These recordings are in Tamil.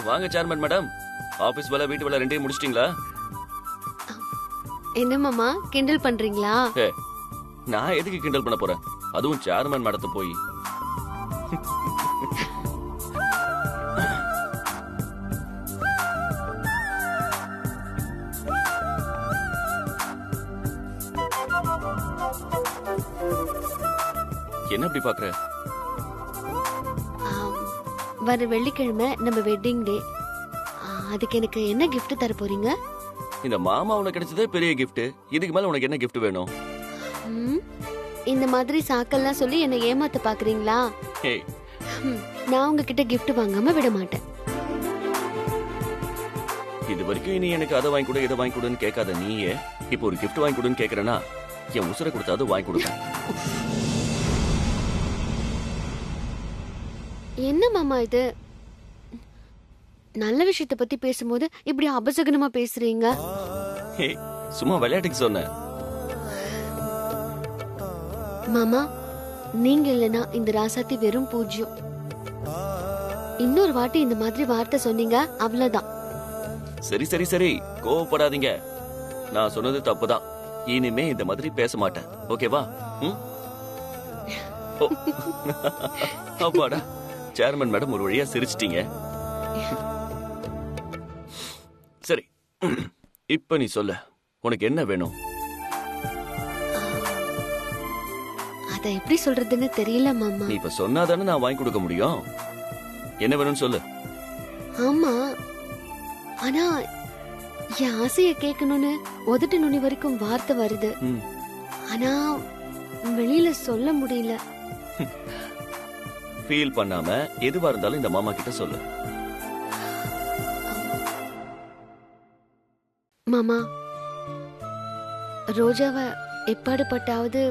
வாங்க சேர்மன் மேடம். ஆபீஸ் வேலை வீட்டு வேலை ரெண்டையும் முடிச்சிட்டீங்களா? என்ன மாமா கிண்டல் பண்றீங்களா? நான் எதுக்கு கிண்டல் பண்ண போறேன், அதுவும் சேர்மன் மேடத்தை போய். என்ன அப்படி பாக்குற? வர வெள்ளிக்கிழமை நம்ம வெட்டிங் டே. அதுக்கு எனக்கு என்ன gift தர போறீங்க? இந்த மாமா உனக்கு கிடைச்சதே பெரிய கிஃப்ட். இதுக்கு மேல உனக்கு என்ன கிஃப்ட் வேணும்? இந்த மாதிரி சாக்கெல்லாம் சொல்லி என்ன ஏமாத்த பாக்குறீங்களா? நான் உங்ககிட்ட gift வாங்காம விட மாட்டேன். இது வரைக்கும் நீ எனக்கு அதை வாங்கி கொடு இதை வாங்கி கொடுன்னு கேட்காத நீயே இப்போ ஒரு gift வாங்கி கொடுன்னு கேக்குறேன்னா என் உசுரை கொடுத்தாது வாங்கி கொடுப்பேன். என்ன மாமா இது? நல்ல விஷயத்தை பத்தி பேசும்போது இப்படி அபசகனமா பேசுறீங்க. சும்மா விளையாட்டுக்கு சொன்னேன். மாமா, நீங்க இல்லனா இந்த ராசாத்தி வெறும் பூஜ்யம். இன்னொரு வாட்டி இந்த மாதிரி வார்த்தை சொன்னீங்க அவ்வளவுதான். சரி சரி சரி, கோவப்படாதீங்க. நான் சொன்னது தப்புதான். இனிமே இந்த மாதிரி பேச மாட்டேன். ஓகேவா? அப்பாடா, சேர்மன் மேடம் ஒரு வழியா சிரிச்சிட்டீங்க. சரி, இப்ப நீ சொல்ல, உனக்கு என்ன வேணும்? அத எப்படி சொல்றதுன்னு தெரியல மாமா. நீ இப்ப சொன்னாதானே நான் வாங்கி கொடுக்க முடியும். என்ன வேணும்னு சொல்லு. ஆமா, ஆனா என் ஆசைய கேட்கணும்னு உதட்டு நுனி வரைக்கும் வார்த்தை வருது. ஆனா வெளியில சொல்ல முடியல. ஃபீல் பண்ணாம எதுவா இருந்தாலும் இந்த மாமா கிட்ட சொல்லு. மாமா, ரோஜாவ எப்பாடுபட்டாவது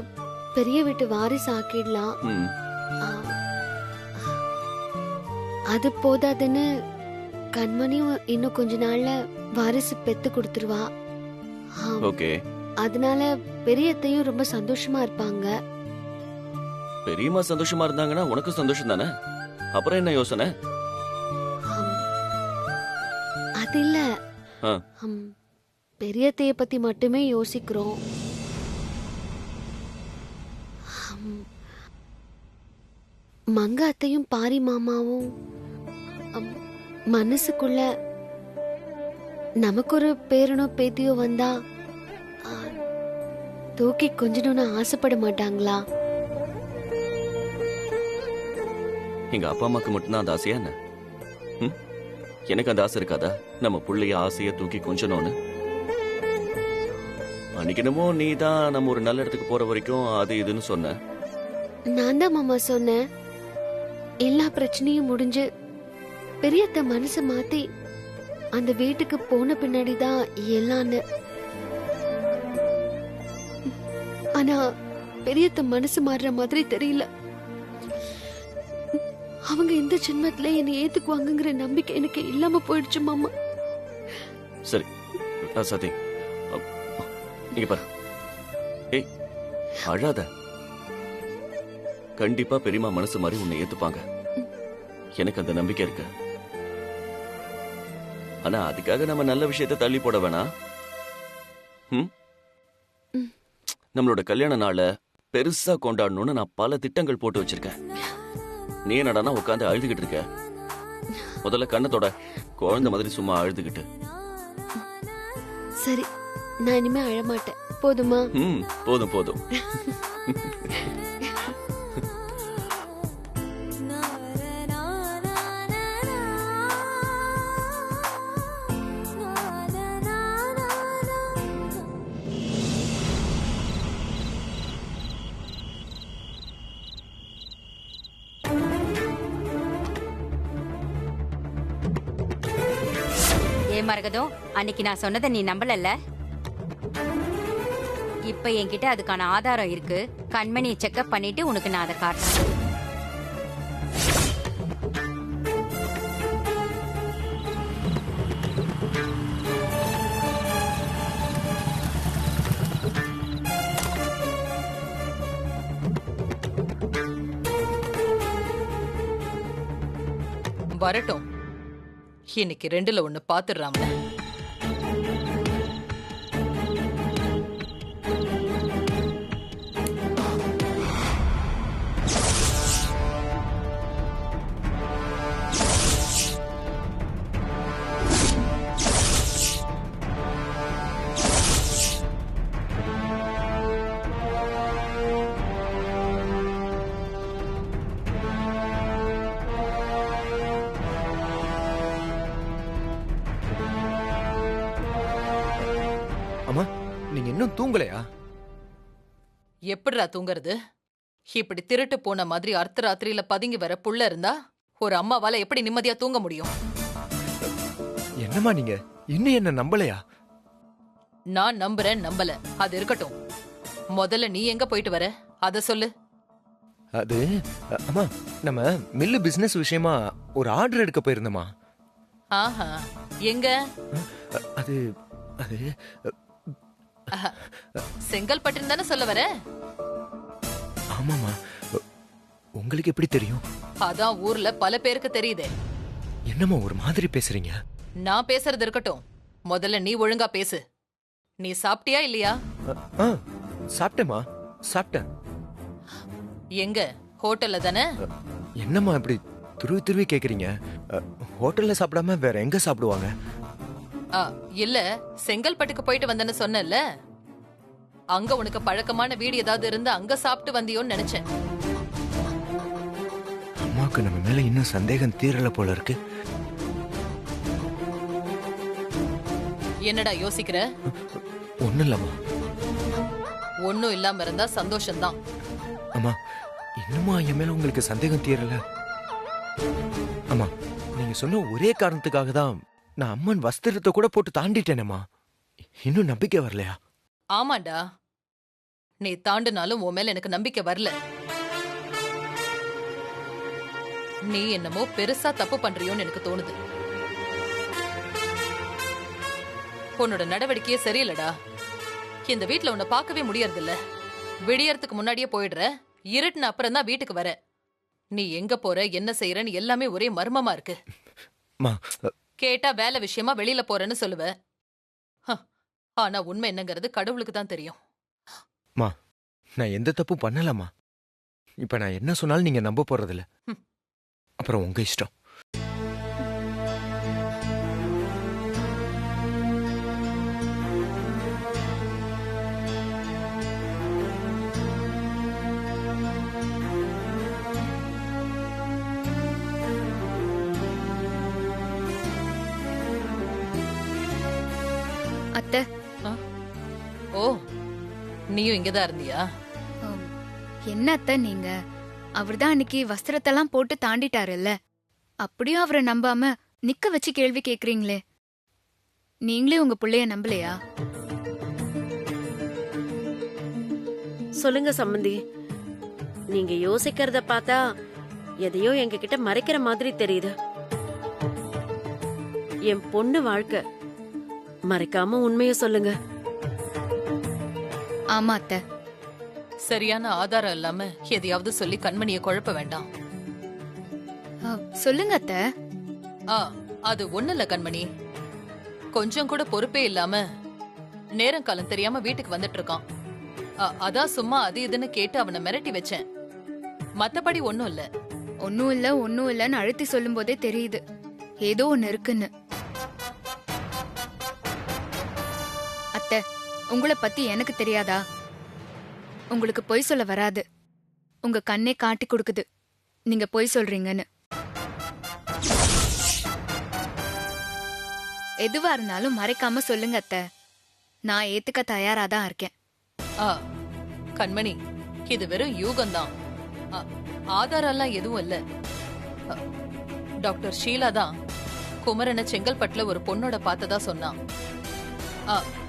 பெரிய வீட்டு வாரிசு ஆக்கிடலாம். அது போதாதுன்னு கண்மணியும் இன்னும் கொஞ்ச நாள்ல வாரிசு பெத்து கொடுத்துருவா. ஓகே. அதனால பெரியத்தையும் ரொம்ப சந்தோஷமா இருப்பாங்க. பெரியம்மா சந்தோஷமா இருந்தாங்கன்னா உனக்கு சந்தோஷம் தானே? அப்புறம் என்ன யோசனை? அது இல்ல, பெரியத்தைய பத்தி மட்டுமே யோசிக்கிறோம். மங்க அத்தையும் பாரி மாமாவும் மனசுக்குள்ள நமக்கு ஒரு பேரனோ பேத்தியோ வந்தா தூக்கி கொஞ்சணும்னு ஆசைப்பட மாட்டாங்களா? எங்க அப்பா அம்மாக்கு மட்டும்தான் அந்த ஆசையா என்ன? எனக்கு அந்த ஆசை இருக்காதா? நம்ம புள்ளைய ஆசைய தூக்கி கொஞ்சணும்னு. அன்னைக்கினமோ நீ தான் நம்ம ஒரு நல்ல இடத்துக்கு போற வரைக்கும் அது இதுன்னு சொன்ன. நான் தான் மாமா சொன்னேன், எல்லா பிரச்சனையும் முடிஞ்சு பெரியத்த மனசை மாத்தி அந்த வீட்டுக்கு போன பின்னாடிதான் எல்லான்னு. ஆனா பெரியத்த மனசு மாறுற மாதிரி தெரியல. அவங்க இந்த ஜென்மத்துல என்னை ஏத்துக்குவாங்கங்கிற நம்பிக்கை எனக்கு இல்லாம போயிடுச்சு மாமா. சரி சதி, நீங்க பாரு. ஏய், அழாத. கண்டிப்பா பெரியம்மா மனசு மாதிரி உன்னை ஏத்துப்பாங்க. எனக்கு அந்த நம்பிக்கை இருக்கு. ஆனா அதுக்காக நம்ம நல்ல விஷயத்தை தள்ளி போட வேணாம். நம்மளோட கல்யாண நாள பெருசா கொண்டாடணும்னு நான் பல திட்டங்கள் போட்டு வச்சிருக்கேன். நீ என்னடானா உட்காந்து அழுதுகிட்டு இருக்க. முதல்ல கண்ணத்தோட குழந்தை மாதிரி சும்மா அழுதுகிட்டு. சரி, நான் இனிமே அழமாட்டேன். போதுமா? போதும் போதும். மரகதம், அன்னைக்கு நான் சொன்னதை நீ நம்பலல்ல? இப்ப என்கிட்ட அதுக்கான ஆதாரம் இருக்கு. கண்மணியை செக்அப் பண்ணிட்டு உனக்கு நான் அதை காட்டுறேன். வரட்டும். இன்னைக்கு ரெண்டுல ஒண்ணு பாத்துடுறாம. அம்மா, நீங்க இன்னும் தூங்கலையா? எப்படிடா தூங்குறது? இப்படி திருட்டு போன மாதிரி அர்த்தராத்திரியில பதுங்கி வர புள்ள இருந்தா ஒரு அம்மாவால எப்படி நிம்மதியா தூங்க முடியும்? என்னம்மா நீங்க இன்னும் என்ன நம்பலையா? நான் நம்புறேன், நம்பல அது இருக்கட்டும். முதல்ல நீ எங்க போயிட்டு வர அத சொல்லு. அது அம்மா, நம்ம மில்லு பிசினஸ் விஷயமா ஒரு ஆர்டர் எடுக்க போயிருந்தோமா. ஆஹா, எங்க? அது அது செங்கல்பட்டுன்னு தானே சொல்ல வர? ஆமாமா. உங்களுக்கு எப்படி தெரியும்? அதான் ஊர்ல பல பேருக்கு தெரியுதே. என்னம்மா ஒரு மாதிரி பேசுறீங்க? நான் பேசுறது இருக்கட்டும், முதல்ல நீ ஒழுங்கா பேசு. நீ சாப்பிட்டியா இல்லையா? சாப்பிட்டேம்மா, சாப்பிட்டேன். எங்க? ஹோட்டல்ல தானே? என்னம்மா இப்படி துருவி துருவி கேக்குறீங்க? ஹோட்டல்ல சாப்பிடாம வேற எங்க சாப்பிடுவாங்க? இல்ல, செங்கல்பட்டுக்கு போயிட்டு வந்தேன்னு சொன்னல, அங்க உனக்கு பழக்கமான வீடு ஏதாவது இருந்து அங்க சாப்பிட்டு வந்தியோன்னு நினைச்சேன். அம்மாக்கு நம்ம மேல இன்னும் சந்தேகம் தீரல போல இருக்கு. என்னடா யோசிக்கிற? ஒண்ணும் இல்லம்மா. ஒன்னும் இல்லாம இருந்தா சந்தோஷம்தான். அம்மா, இன்னுமா என் மேல உங்களுக்கு சந்தேகம் தீரல? அம்மா, நீங்க சொன்ன ஒரே காரணத்துக்காக தான் நான் அம்மன் வஸ்திரத்தை கூட போட்டு தாண்டிட்டேனேம்மா. இன்னும் நம்பிக்கை வரலையா? ஆமாண்டா, நீ தாண்டினாலும் உன் மேல எனக்கு நம்பிக்கை வரல. நீ என்னமோ பெருசா தப்பு பண்றியோன்னு எனக்கு தோணுது. உன்னோட நடவடிக்கையே சரியில்லடா. இந்த வீட்ல உன்னை பார்க்கவே முடியறதில்ல. விடியறதுக்கு முன்னாடியே போயிடுற, இருட்டுன அப்புறம் தான் வீட்டுக்கு வர. நீ எங்க போற, என்ன செய்யறன்னு எல்லாமே ஒரே மர்மமா இருக்கு. கேட்டா வேலை விஷயமா வெளியில போறேன்னு சொல்லுவ. ஆனா உண்மை என்னங்கிறது கடவுளுக்கு தான் தெரியும். நான் எந்த தப்பும் பண்ணலம்மா. இப்ப நான் என்ன சொன்னாலும் நீங்க நம்ப போறதில்ல. அப்புறம் உங்க இஷ்டம். அத்தை. ஓ, நீயும் இங்கதான் இருந்தியா? என்ன அத்தை நீங்க? அவர்தான் அன்னைக்கு வஸ்திரத்தெல்லாம் போட்டு தாண்டிட்டாருல்ல, அப்படியும் அவரை நம்பாம நிக்க வச்சு கேள்வி கேக்குறீங்களே. நீங்களே உங்க புள்ளைய நம்பலையா? சொல்லுங்க சம்பந்தி, நீங்க யோசிக்கிறத பார்த்தா எதையோ எங்க கிட்ட மறைக்கிற மாதிரி தெரியுது. என் பொண்ணு வாழ்க்கை, மறைக்காம உண்மைய சொல்லுங்க. ஆமா அத்தை. சரியான ஆதாரம் இல்லாம எதையாவது சொல்லி கண்மணியை குழப்ப வேண்டாம். சொல்லுங்க அத்தை. அது ஒண்ணு இல்ல கண்மணி, கொஞ்சம் கூட பொறுப்பே இல்லாம நேரம் காலம் தெரியாம வீட்டுக்கு வந்துட்டு இருக்கான். அதான் சும்மா அது இதுன்னு கேட்டு அவனை மிரட்டி வச்சேன். மத்தபடி ஒண்ணும் இல்ல. ஒன்னும் இல்லன்னு அழுத்தி சொல்லும் போதே தெரியுது ஏதோ ஒண்ணு இருக்குன்னு. அத்தை, உங்களை பத்தி எனக்கு தெரியாதா? உங்களுக்கு பொய் சொல்ல வராது. உங்க கண்ணே காட்டி கொடுக்குது நீங்க பொய் சொல்றீங்கன்னு. எதுவா இருந்தாலும் மறைக்காம சொல்லுங்க அத்தை. நான் ஏத்துக்க தயாராதான் இருக்கேன். கண்மணி, இது வெறும் யூகம்தான். ஆதாரம் எல்லாம் எதுவும் இல்ல. டாக்டர் ஷீலா தான் குமரனை செங்கல்பட்டுல ஒரு பொண்ணோட பார்த்ததா சொன்னான்.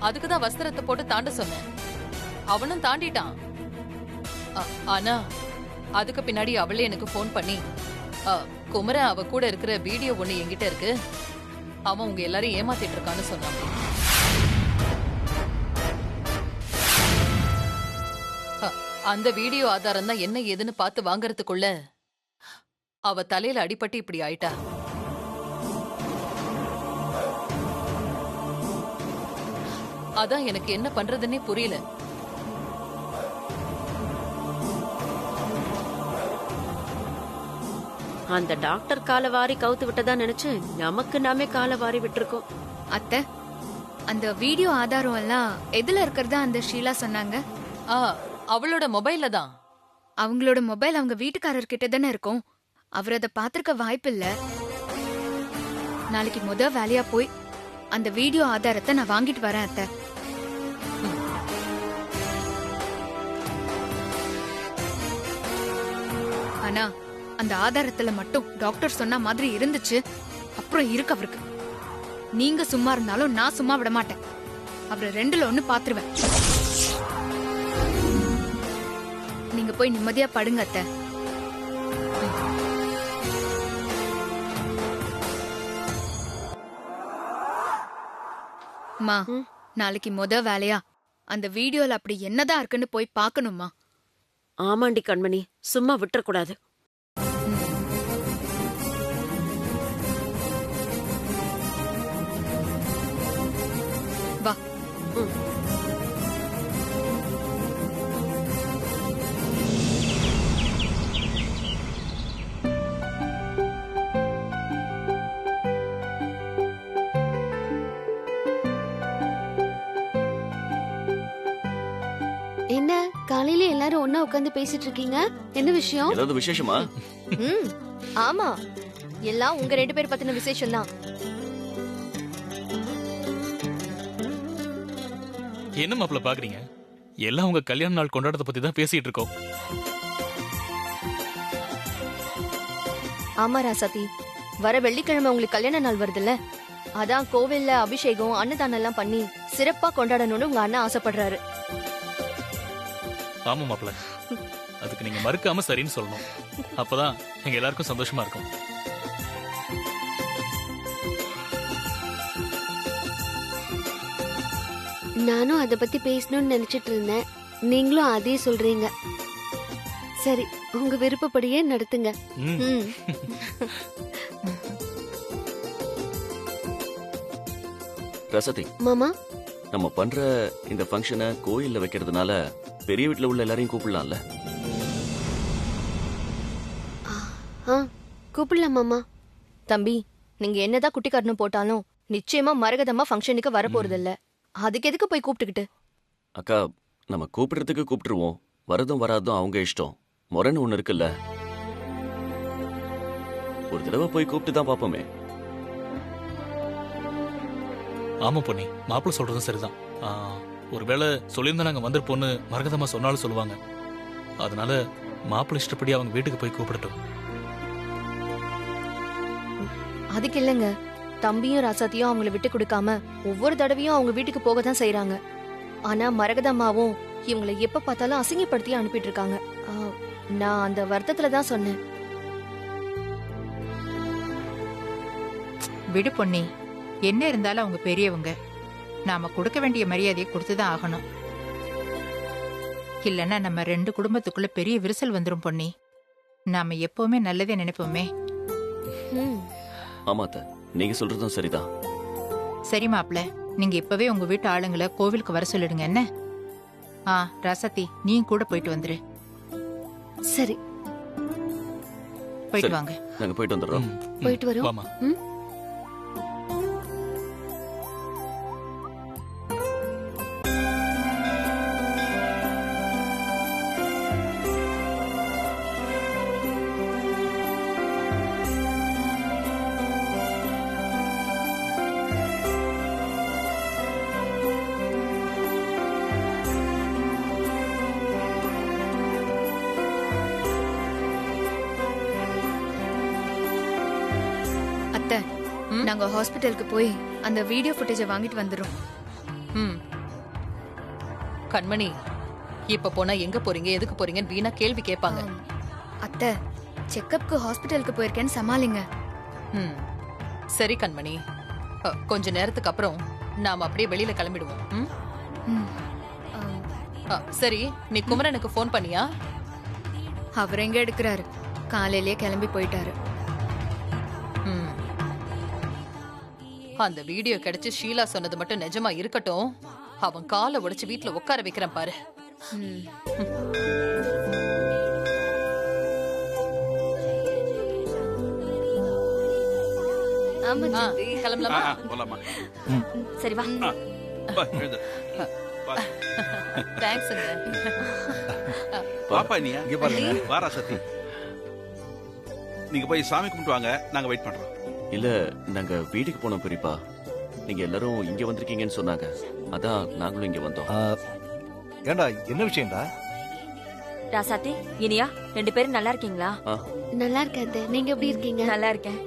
அதுக்குதான் வஸ்திரத்தை போட்டு தாண்ட சொன்னேன். அவனும் தாண்டிட்டான். ஆனா அதுக்கு பின்னாடி அவளே எனக்கு போன் பண்ணி, குமரன் அவ கூட இருக்கிற வீடியோ ஒண்ணு என்கிட்ட இருக்கு, அவன் உங்க எல்லாரையும் ஏமாத்திட்டு இருக்கான்னு சொன்னான். அந்த வீடியோ ஆதாரம் தான் என்ன ஏதுன்னு பார்த்து வாங்கறதுக்குள்ள அவ தலையில அடிபட்டு இப்படி ஆயிட்டா. அதான் எனக்கு என்ன பண்றதுன்னே புரியல. அந்த டாக்டர் காலை வாரி கவுத்து விட்டதா நினைச்சு நமக்கு நாமே காலை வாரி விட்டுருக்கோம். அத்தை, அந்த வீடியோ ஆதாரம் எல்லாம் எதுல இருக்கிறதா அந்த ஷீலா சொன்னாங்க? அவளோட மொபைல்ல தான். அவங்களோட மொபைல் அவங்க வீட்டுக்காரர்கிட்ட தானே இருக்கும். அவர் அதை பார்த்திருக்க வாய்ப்பில்ல. நாளைக்கு வேலையா போய் அந்த வீடியோ ஆதாரத்தை நான் வாங்கிட்டு வரேன் அத்தை. ஆனா அந்த ஆதாரத்துல மட்டும் டாக்டர் சொன்ன மாதிரி இருந்துச்சு, அப்புறம் இருக்கு அவருக்கு. நீங்க சும்மா இருந்தாலும் நான் சும்மா விட மாட்டேன். அவரை 2ல 1 பாத்துருவேன். நீங்க போய் நிம்மதியா படுங்க அத்தை. அம்மா, நாளைக்கு வேலையா அந்த வீடியோல அப்படி என்னதான் இருக்குன்னு போய் பார்க்கணுமா? ஆமாண்டி கண்மணி, சும்மா விட்டுறக்கூடாது. வா. என்ன காலையில எல்லாரும் ஒண்ணா உட்கார்ந்து பேசிட்டு இருக்கீங்க? என்ன விஷயம்? ஏதாவது விசேஷமா? ஆமா, எல்லாம் உங்க 2 பேர் பத்தின விசேஷம் தான். என்ன மாப்பிள்ள பாக்குறீங்க? எல்லாம் உங்க கல்யாண நாள் கொண்டாடத்தை பத்தி தான் பேசிட்டு இருக்கோம். ஆமா ராசாத்தி, வர வெள்ளிக்கிழமை உங்களுக்கு கல்யாண நாள் வருதுல்ல, அதான் கோவில்ல அபிஷேகம் அன்னதானம் எல்லாம் பண்ணி சிறப்பா கொண்டாடணும்னு உங்க அண்ணா ஆசைப்படுறாரு. ஆமா மாப்பிள்ள, அதுக்கு நீங்க மறுக்காம சரின்னு சொல்லணும். அப்பதான் எங்க எல்லாருக்கும் சந்தோஷமா இருக்கும். நானும் அத பத்தி பேசணும்னு நினைச்சிட்டு இருந்தேன். நீங்களும் அதே சொல்றீங்க. சரி, உங்க விருப்பப்படியே நடத்துங்க. ரசதி மாமா, நம்ம பண்ற இந்த ஃபங்க்ஷனை கோயில்ல வைக்கிறதுனால பெரிய வீட்டுல உள்ள எல்லாரையும் கூப்பிடலாம்ல? கூப்பிடலாம் மாமா. தம்பி, நீங்க என்னதான் குட்டிக்காரனும் போட்டாலும் நிச்சயமா மரகதமா ஃபங்க்ஷனுக்கு வர போறது இல்ல. அதுக்கு எதுக்கு போய் கூப்பிட்டுக்கிட்டு? அக்கா, நம்ம கூப்பிடுறதுக்கு கூப்பிட்டுருவோம், வரதும் வராதும் அவங்க இஷ்டம். முறைன்னு ஒண்ணு இருக்குல்ல, ஒரு தடவை போய் கூப்பிட்டு தான் பாப்போமே. ஆமா பொன்னி, மாப்பிள்ள சொல்றதும் சரிதான். ஒருவேளை சொல்லியிருந்தா நாங்க வந்திருப்போன்னு மரகதமா சொன்னாலும் சொல்லுவாங்க. அதனால மாப்பிள்ள இஷ்டப்படி அவங்க வீட்டுக்கு போய் கூப்பிடட்டும். அதுக்கு இல்லைங்க, தம்பியும் ராசாத்தியும் அவங்கள விட்டு கொடுக்காம ஒவ்வொரு தடவையும் அவங்க வீட்டுக்கு போக தான் செய்யறாங்க. ஆனா மரகதம்மாவும் இவங்களை எப்ப பார்த்தாலும் அசிங்கப்படுத்தி அனுப்பிட்டு இருக்காங்க. நான் அந்த வருத்தத்துல தான் சொன்னேன். விடு பொன்னி, என்ன இருந்தாலும் அவங்க பெரியவங்க, நாம கொடுக்க வேண்டிய மரியாதையை கொடுத்துதான் ஆகணும். இல்லன்னா நம்ம 2 குடும்பத்துக்குள்ள பெரிய விரிசல் வந்துரும் பொன்னி. நாம எப்பவுமே நல்லதே நினைப்போமே. ஆமாத்த, நீங்க சொல்றதும் சரிதான். சரி மாப்பிள்ள, நீங்க இப்பவே உங்க வீட்டு ஆளுங்களை கோவிலுக்கு வர சொல்லிடுங்க. என்ன? ராசாத்தி, நீயும் கூட போயிட்டு வந்துரு. சரி, போயிட்டு வாங்க. நாங்க போயிட்டு வந்துடுறோம். போயிட்டு வரோம். வாமா. நாங்க ஹாஸ்பிடலுக்கு போய் அந்த வீடியோ ஃபுட்டேஜை வாங்கிட்டு வந்துரும். கண்மணி, இப்ப போனா எங்க போறீங்க, எதுக்கு போறீங்கன்னு வீணா கேள்வி கேட்பாங்க. அத்தை, செக்கப்க்கு ஹாஸ்பிடலுக்கு போயிருக்கேன்னு சமாளிங்க. சரி கண்மணி, கொஞ்ச நேரத்துக்கு அப்புறம் நாம அப்படியே வெளியில கிளம்பிடுவோம். சரி, நீ குமரனுக்கு போன் பண்ணியா? அவர் எங்க எடுக்கிறாரு, காலையிலேயே கிளம்பி போயிட்டாரு. அந்த வீடியோ கிடைச்சு ஷீலா சொன்னது மட்டும் நிஜமா இருக்கட்டும், அவன் காலை உடைச்சு வீட்டுல உட்கார வைக்கிறேன் பாரு. ஆமா சித்தி. கிளம்பலாமா? போலாமா? சரி வா. தேங்க்ஸ்ங்க. பாப்பா நீ இங்க பாருங்க. வாரா சத்தி. நீங்க போய் சாமி கும்பிட்டு வாங்க, நாங்க வெயிட் பண்றோம். இல்ல நாங்க வீட்டுக்கு போனோம் பெரியப்பா. நீங்க எல்லாரும் இங்க வந்திருக்கீங்கன்னு சொன்னாங்க, அதான் நாங்களும் இங்க வந்தோம். ஏண்டா என்ன விஷயம்டா? ராசாத்தி, இனியா, 2 பேரும் நல்லா இருக்கீங்களா? நல்லா இருக்கேன். நீங்க எப்படி இருக்கீங்க? நல்லா இருக்கேன்.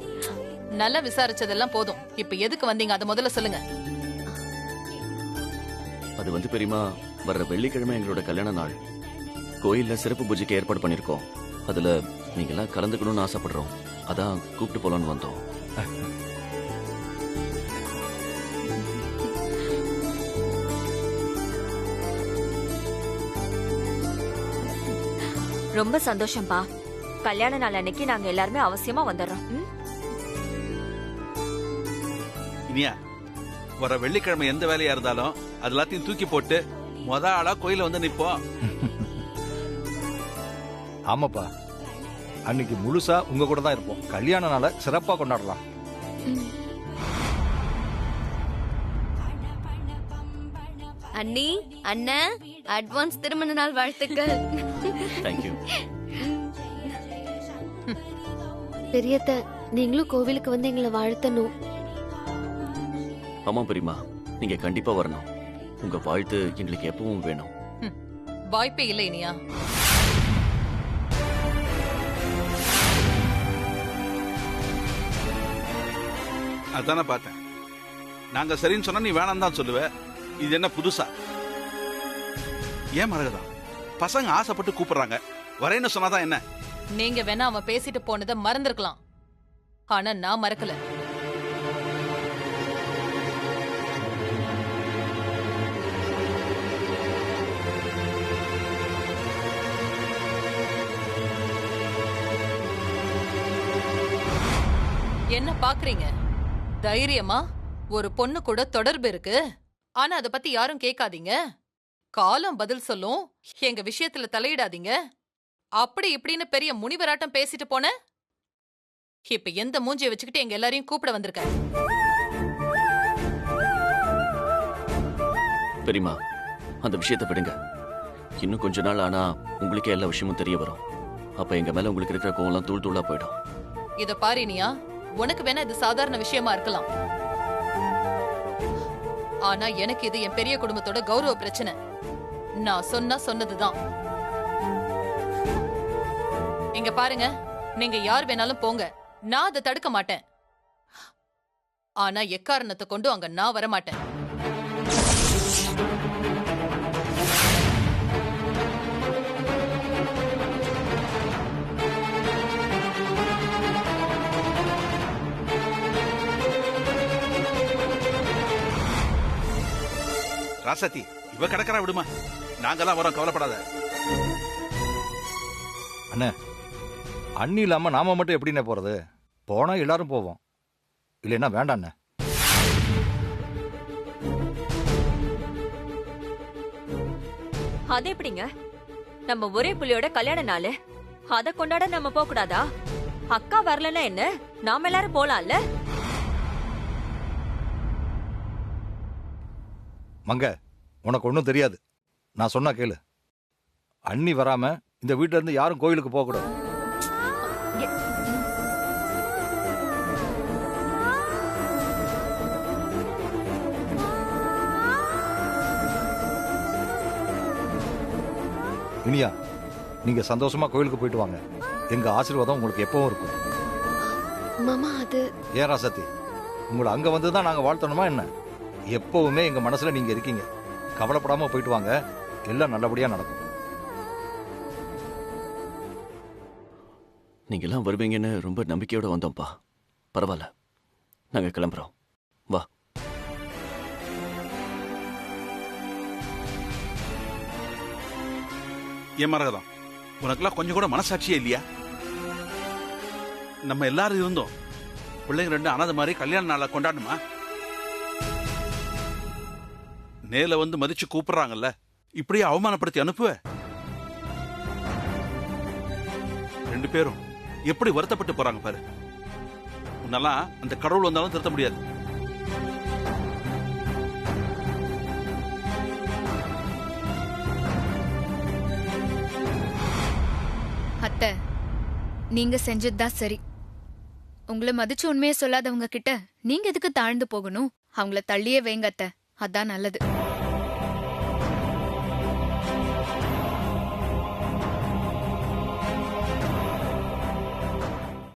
நல்லா விசாரிச்சதெல்லாம் போதும். இப்ப எதுக்கு வந்தீங்க அத முதல்ல சொல்லுங்க. அது வந்து பெரியமா, வர்ற வெள்ளிக்கிழமை எங்களோட கல்யாண நாள். கோயில்ல சிறப்பு பூஜைக்கு ஏற்பாடு பண்ணிருக்கோம். அதுல நீங்க எல்லாம் கலந்துக்கணும்னு ஆசைப்படுறோம். அதான் கூப்பிட்டு போலான்னு வந்தோம். ரொம்ப சந்தோஷம்பா. கல்யாண நாள் அன்னைக்கு நாங்க எல்லாருமே அவசியமா வந்துடுறோம். இனியா, வர வெள்ளிக்கிழமை எந்த வேலையா இருந்தாலும் அது எல்லாத்தையும் தூக்கி போட்டு ஆளா கோயில வந்து நிப்போம். ஆமாப்பா, அன்னைக்கு முழுசா உங்க கூட தான் இருப்போம். கல்யாண நாளை சிறப்பா கொண்டாடலாம். அண்ணி, அண்ணன், அட்வான்ஸ் திருமண நாள் வாழ்த்துக்கள். தேங்க்யூ. பெரியத்த, நீங்களும் கோவிலுக்கு வந்து எங்களை வாழ்த்தணும். ஆமா பெரியமா, நீங்க கண்டிப்பா வரணும். உங்க வாழ்த்து எங்களுக்கு எப்பவும் வேணும். வாய்ப்பே இல்லை இனியா. அதானே பார்த்தேன். நாங்க சரின்னு சொன்னா நீ வேணாம் தான் சொல்லுவ. இது என்ன புதுசா? ஏன் மரகதா, பசங்க ஆசைப்பட்டு கூப்பிடுறாங்க, வரேன்னு சொன்னாதான் என்ன? நீங்க வேணா அவன் பேசிட்டு போனதை மறந்துருக்கலாம், ஆனா நான் மறக்கல. என்ன பாக்குறீங்க? தைரியமா ஒரு பொண்ணு கூட தொடர்பு இருக்கு, ஆனா அத பத்தி யாரும் கேட்காதீங்க. காலம் பதில் சொல்லும், எங்க விஷயத்துல தலையிடாதீங்க. அப்படி இப்படின்னு பெரிய முனிவராட்டம் பேசிட்டு போன. இப்ப எந்த மூஞ்சியை வச்சுக்கிட்டு எங்க எல்லாரையும் கூப்பிட வந்திருக்க? பெரியமா, அந்த விஷயத்தை விடுங்க. இன்னும் கொஞ்ச நாள் ஆனா உங்களுக்கே எல்லா விஷயமும் தெரிய வரும். அப்ப எங்க மேல உங்களுக்கு இருக்கிற கோவம்லாம் தூள் தூளா போயிடும். இத பாரினியா, உனக்கு வேணா இது சாதாரண விஷயமா இருக்கலாம், ஆனா எனக்கு இது என் பெரிய குடும்பத்தோட கௌரவ பிரச்சனை. நான் சொன்னதுதான். இங்க பாருங்க, நீங்க யார் வேணாலும் போங்க, நான் அதை தடுக்க மாட்டேன். ஆனா எக்காரணத்தை கொண்டு அங்க நான் வர மாட்டேன். ராசாத்தி, இவ கிடக்கறா, விடுமா, நாங்கெல்லாம் வரோம், கவலைப்படாத. அண்ணே, அண்ணி இல்லாம நாம மட்டும் எப்படிண்ணே போறது? போனா எல்லாரும் போவோம், இல்லைன்னா வேண்டாம் அண்ணே. அது எப்படிங்க? நம்ம ஒரே புள்ளியோட கல்யாண நாள், அத கொண்டாட நம்ம போக கூடாதா? அக்கா வரலன்னா என்ன, நாம எல்லாரும் போலாம்ல? மங்க, உனக்கு ஒன்றும் தெரியாது. நான் சொன்னா கேளு. அண்ணி வராம இந்த வீட்டுல இருந்து யாரும் கோயிலுக்கு போக கூடாது. இனியா, நீங்க சந்தோஷமா கோயிலுக்கு போயிட்டு வாங்க. எங்க ஆசீர்வாதம் உங்களுக்கு எப்பவும் இருக்கும். மாமா, அது ஏன் ராசாத்தி, உங்களை அங்க வந்துதான் நாங்க வாழ்த்தணுமா என்ன? எப்பவுமே எங்க மனசுல நீங்க இருக்கீங்க. கவலைப்படாம போயிட்டு வாங்க, எல்லாம் நல்லபடியா நடக்கும். நீங்க எல்லாம் வருவீங்கன்னு ரொம்ப நம்பிக்கையோட வந்தோம்ப்பா. பரவாயில்ல, நாங்க கிளம்புறோம். வா. ஏன் மரகதம், உனக்கெல்லாம் கொஞ்சம் கூட மனசாட்சியே இல்லையா? நம்ம எல்லாரும் இருந்தோம், பிள்ளைங்க 2 அனாதை மாதிரி கல்யாண நாளை கொண்டாடணுமா? நேர்ல வந்து மதிச்சு கூப்பிடுறாங்கல்ல, இப்படியே அவமானப்படுத்தி அனுப்புவ? ரெண்டு பேரும் எப்படி வருத்தப்பட்டு போறாங்க பாரு. உன்னெல்லாம் அந்த கடவுள் வந்தாலும் திருத்த முடியாது. அத்தை, நீங்க செஞ்சதுதான் சரி. உங்களை மதிச்சு உண்மையை சொல்லாதவங்க கிட்ட நீங்க எதுக்கு தாழ்ந்து போகணும்? அவங்கள தள்ளியே வைங்க அத்தை, அதான் நல்லது.